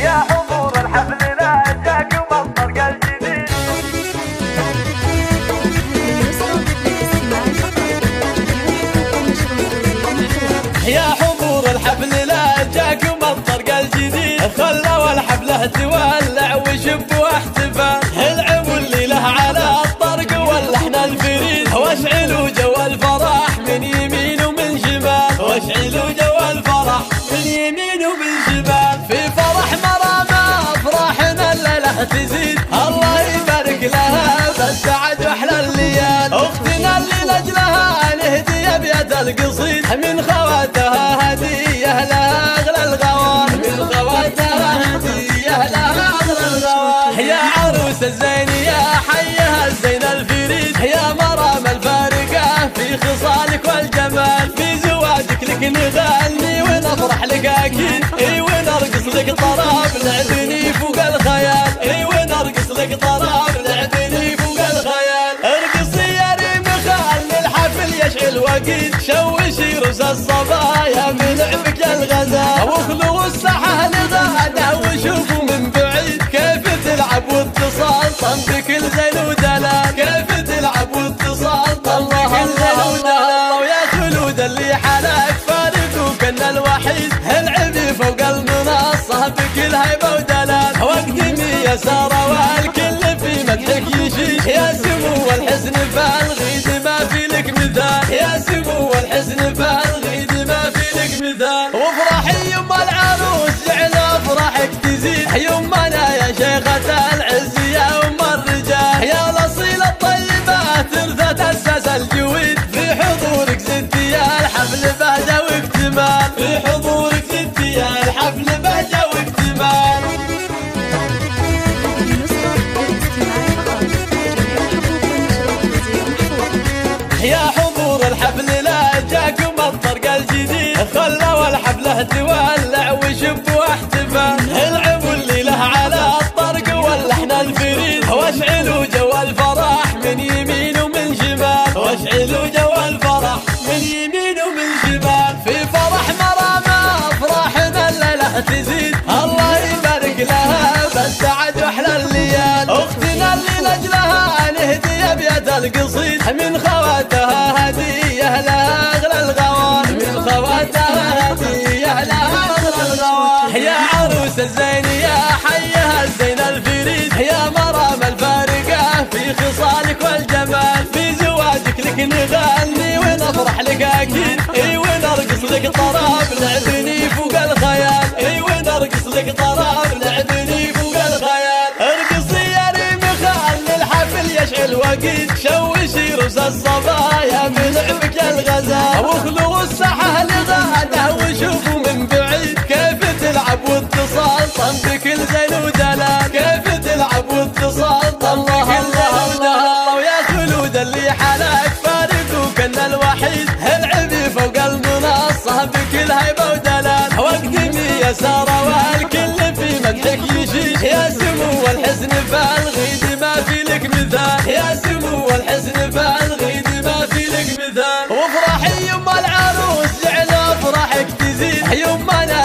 يا حضور الحفل لا جاك مطرق الجديد. يا حضور الحفل لا جاك مطرق الجديد، خلوا الحفلة تولع وشب واحتفال، العبوا الليلة على الطرق واللحن الفريد، واشعلوا جو الفرح من يمين ومن شمال، واشعلوا جو الفرح من يمين ومن شمال، في فرح مرامى افراحنا الليلة تزيد، الله يبارك لها بالسعد واحلى الليال، اختنا اللي لاجلها نهدي ابيات القصيد، من خواتها هديه لها اغلى الغوار، من خواتها هديه لها اغلى الغوار، يا عروس الزين يا حيها الزين الفريد، يا مرام الفارقه في خصالك والجمال، في زواجك لك نغني ونفرح لك اكيد، اي ونرقص لك طراب لعبني فوق الخيال، اي ونرقص لك طراب لعبني فوق الخيال، ارقصي يا ريم خلي الحفل يشعل وقيد، شوشي رؤوس الصبايا من لعبك الغزال، واخلوا الساحه لغاده وشوفوا من بعيد، كيف تلعب واتصال طنبك الزين ودلال، كيف تلعب واتصال طنبك الزين ودلال، ويا خلود اللي حلاك فارقوك ان الوحيد، العبي فوق المنصه بكل هيبه ودلال، واقدمي يا ساره والكل في مدحك يشيد، يا سمو الحسن فالغيد ما في لك مثال، يا سمو الحسن فالغيد ما في لك مثال، وافرحي يما العروس جعل افراحك تزيد، يمنا يا شيخة العز يا ام الرجال، يا الاصيله الطيبه ترثت اساس الجويد، في حضورك زدتي يا الحفل بهجه واكتمال، في حضورك زدتي يا الحفل بهجه واكتمال. يا حضور الحفل لا جاك مطرق الجديد، خلوا الحفلة تولع وشب واحتفال، العبوا الليلة على الطرق واللحن الفريد، واشعلوا جو الفرح من يمين ومن شمال، واشعلوا جو الفرح من يمين ومن شمال، في فرح مرامى افراحنا الليلة تزيد، الله يبارك لها بالسعد واحلى الليال، اختنا اللي لاجلها نهدي ابيات القصيد، من خواتها هديه لها اغلى الغوار، من خواتها هديه لها اغلى الغوار، يا عروس الزين يا حيها الزين الفريد، يا مرام الفارقه في خصالك والجمال، في زواجك لك نغني ونفرح لك اكيد، اي ونرقص لك طراب لعبني فوق الخيال، اي ونرقص لك طراب لعبني فوق الخيال، ارقصي يا ريم خلي الحفل يشعل وقيد، شوشي رؤوس الصبايا من لعبك الغزال، واخلوا الساحه لغاده وشوفوا من بعيد، كيف تلعب واتصال طنبك الزين ودلال، كيف تلعب واتصال طنبك الزين ودلال، ويا خلود اللي حلاك فارقوك ان الوحيد، العبي فوق المنصه بكل هيبه ودلال، واقدمي يا ساره والكل في مدحك يشيد، يا سمو الحسن فالغيد ما في لك مثال، يا سمو الحسن فالغيد ما في لك مثال، وافرحي يما العروس جعل افراحك تزيد، يمنا